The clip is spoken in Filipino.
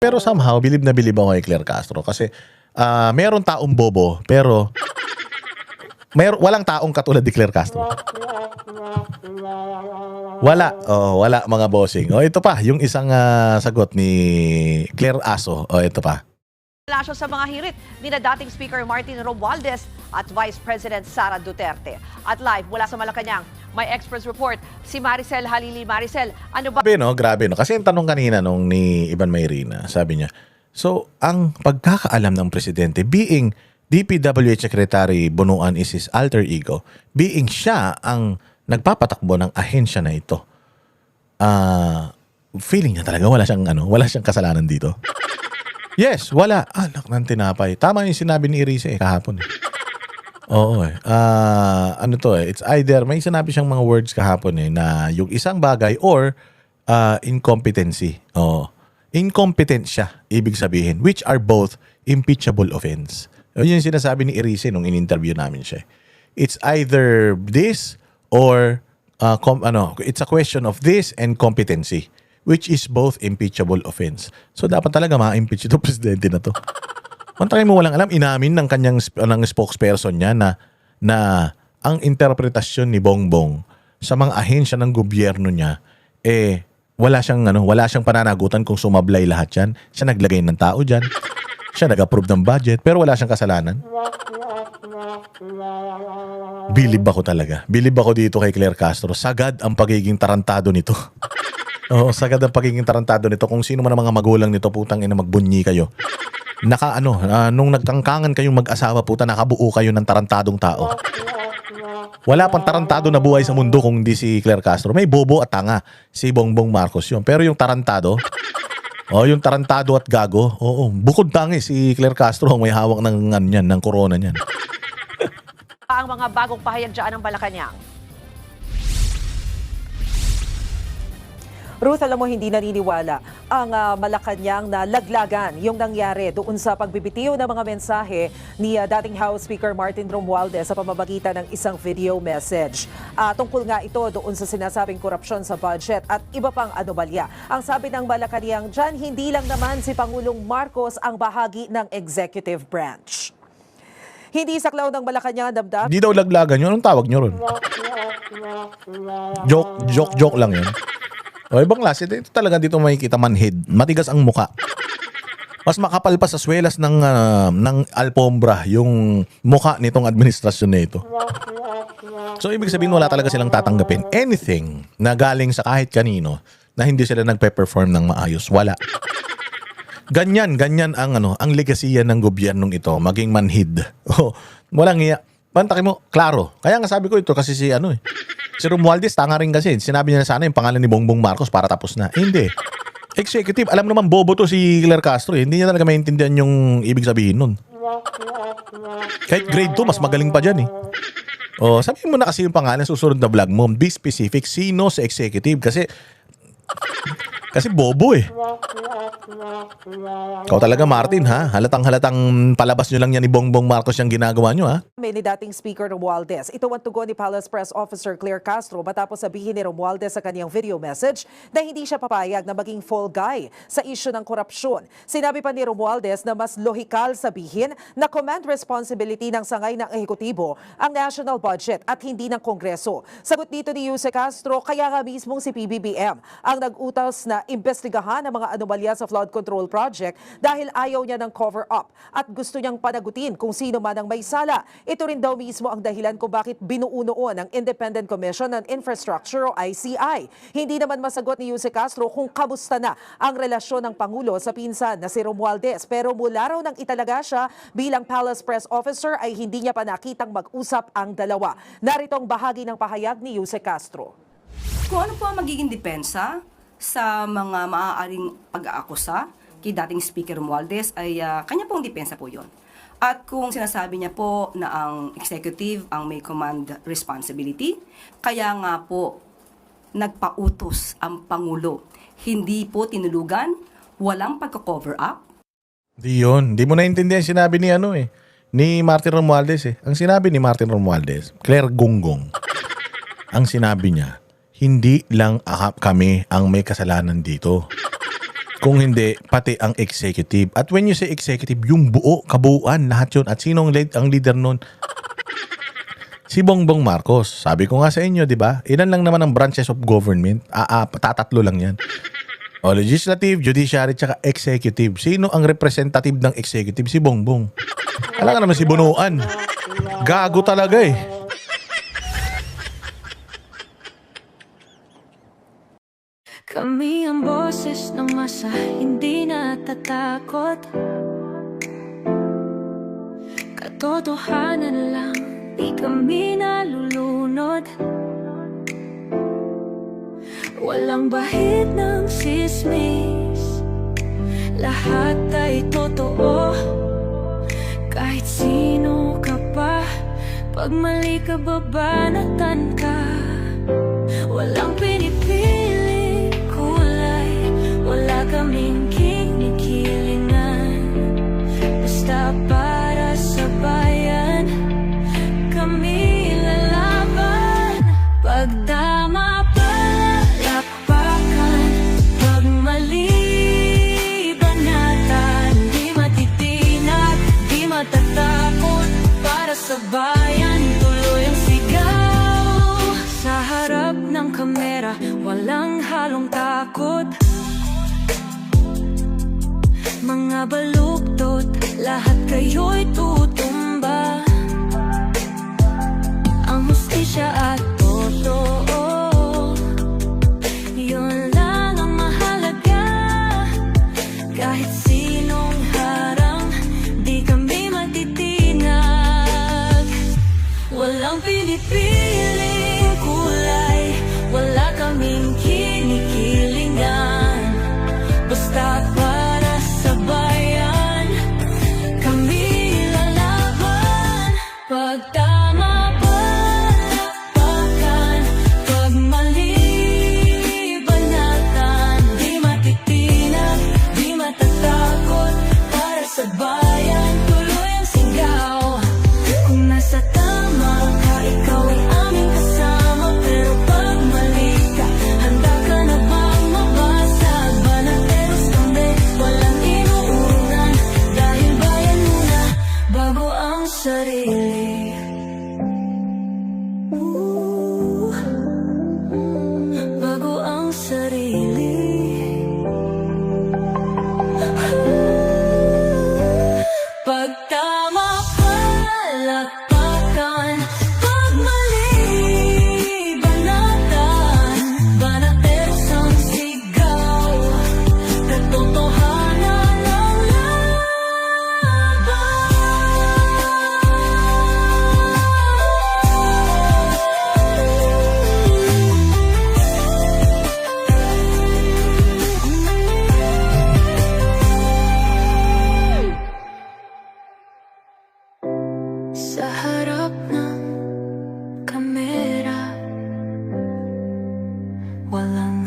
Pero somehow, bilib na bilib ako kay Claire Castro kasi meron taong bobo pero walang taong katulad ni Claire Castro. Wala. Wala mga bossing. Ito pa, yung isang sagot ni Claire Aso. Ito pa. Relasyon sa mga hirit ni na dating Speaker Martin Romualdez at Vice President Sara Duterte. At live mula sa Malacanang, may Express Report si Maricel Halili. Maricel, ano ba? Grabe no. Kasi yung tanong kanina nung ni Ivan Mayrina, sabi niya, so ang pagkakaalam ng presidente, being DPWH Secretary Bonoan is his alter ego, being siya ang nagpapatakbo ng ahensya na ito, feeling niya talaga wala siyang kasalanan dito. Yes, wala. Anak ng tinapay. Tama yung sinabi ni Irise kahapon. Oo it's either may sinabi siyang mga words kahapon na yung isang bagay or incompetency. Incompetent siya, ibig sabihin, which are both impeachable offense. Yun yung sinasabi ni Irise nung in-interview namin siya. It's either this or it's a question of this and competency, which is both impeachable offense. So dapat talaga ma-impeach ito presidente na to. Antay mo walang alam, inamin ng kanyang spokesperson niya na ang interpretasyon ni Bongbong sa mga ahensya ng gobyerno niya wala siyang pananagutan kung sumablay lahat yan. Siya naglagay ng tao diyan. Siya nag-approve ng budget pero wala siyang kasalanan. Bilib ako talaga. Bilib ako dito kay Claire Castro. Sagad ang pagiging tarantado nito. Oo, sagad ang pagiging tarantado nito. Kung sino man ang mga magulang nito, putang ina, magbunyi kayo. Nung nagtangkangan kayong mag-asawa, puta, nakabuo kayo ng tarantadong tao. Wala pang tarantado na buhay sa mundo kung hindi si Claire Castro. May bobo at tanga, si Bongbong Marcos yun. Pero yung tarantado, yung tarantado at gago, bukod tangi si Claire Castro ang may hawak ng corona niyan. Ang mga bagong pahayag dyan ng Malacanang. Ruth, alam mo, hindi naniniwala ang Malacanang na laglagan yung nangyari doon sa pagbibitiw ng mga mensahe ni dating House Speaker Martin Romualdez sa pamamagitan ng isang video message. Tungkol nga ito doon sa sinasabing korupsyon sa budget at iba pang anomalya. Ang sabi ng Malacanang dyan, hindi lang naman si Pangulong Marcos ang bahagi ng executive branch. Hindi saklaw ng Malacanang damdam. Hindi daw laglagan yun. Anong tawag nyo ron? Joke lang yun. Ibang klase. Ito talaga dito makikita manhid. Matigas ang muka. Mas makapal pa sa swelas ng alpombra yung muka nitong administrasyon na ito. So ibig sabihin wala talaga silang tatanggapin anything na galing sa kahit kanino na hindi sila nagpe-perform ng maayos. Wala. Ganyan ang legasiya ng gobyernong ito, maging manhid. Walang iya. Pantaki mo, klaro. Kaya nga sabi ko ito kasi si Romualdez, tanga rin kasi. Sinabi niya na sana yung pangalan ni Bongbong Marcos para tapos na. Hindi. Executive, alam naman bobo to si Claire Castro. Hindi niya talaga maintindihan yung ibig sabihin nun. Kahit grade 2, mas magaling pa dyan sabihin mo na kasi yung pangalan susunod na vlog mo. Be specific, sino sa executive? Kasi bobo Ikaw talaga, Martin, ha? Halatang palabas nyo lang yan ni Bongbong Marcos yung ginagawa nyo, ha? Ni dating Speaker Romualdez. Ito ang tugon ni Palace Press Officer Claire Castro matapos sabihin ni Romualdez sa kanyang video message na hindi siya papayag na maging fall guy sa isyu ng korupsyon. Sinabi pa ni Romualdez na mas lohikal sabihin na command responsibility ng sangay ng ehekutibo ang national budget at hindi ng Kongreso. Sagot dito ni Yuse Castro, kaya nga mismong si PBBM ang nag-utos na imbestigahan ang mga anomalya sa flood control project dahil ayaw niya ng cover-up at gusto niyang panagutin kung sino man ang may sala. Ito rin daw mismo ang dahilan kung bakit binuo noon ang Independent Commission on Infrastructure o ICI. Hindi naman masagot ni Yuse Castro kung kamusta na ang relasyon ng Pangulo sa pinsan na si Romualdez. Pero mula raw nang italaga siya bilang Palace Press Officer ay hindi niya pa nakitang mag-usap ang dalawa. Narito ang bahagi ng pahayag ni Yuse Castro. Kung ano po ang magiging depensa sa mga maaaring pag-aakusa kay dating Speaker Romualdez ay kanya pong depensa po yun. At kung sinasabi niya po na ang executive ang may command responsibility, kaya nga po nagpautos ang Pangulo. Hindi po tinulugan, walang pagka-cover up. Di yun. Di mo naintindihan sinabi ni Martin Romualdez Ang sinabi ni Martin Romualdez, Claire Gonggong, ang sinabi niya, hindi lang kami ang may kasalanan dito. Kung hindi, pati ang executive. At when you say executive, yung buo, kabuuan, lahat yun. At sino ang leader nun? Si Bongbong Marcos. Sabi ko nga sa inyo, di ba? Ilan lang naman ang branches of government? Tatatlo lang yan. O, legislative, judiciary, tsaka executive. Sino ang representative ng executive? Si Bongbong. Alam ka naman si Bunuan. Gago talaga eh. Kami ang boses ng masa, hindi natatakot. Katotohanan lang, di kami nalulunod. Walang bahid ng sismis, lahat ay totoo. Kahit sino ka pa, pag mali ka babanatan ka. Walang pinipili kulay, wala kaming kinikilingan. Basta para sa bayan, kami lalaban. Pag tama palakpakan, pag mali banatan. Di matitinag, di matatakot, para sa bayan tuloy ang sigaw. Sa harap ng kamera, walang halong takot. Mga baluktot, lahat kayo'y tutumba. Ang hustisya at totoo, yun lang ang mahalaga. Kahit sinong harang, di kami matitinag. Walang pinipiling kulay, wala kaming kinikilingan. Basta para sa bayan, kami lalaban. Pag tama palakpakan, pag mali banatan. Di matitinag, di matatakot, para sa bayan tuloy ang sigaw. Kung nasa tama ka, ikaw ay aming kasama. Pero pag mali ka, handa ka na bang mabasag? Banateros kami, walang inuunan. Dahil bayan muna, bago ang sarili. Bago ang sarili. Pag tama palakpakan, pag mali banatan. Banateros ang sigaw, katotohanan ang sa harap ng kamera, walang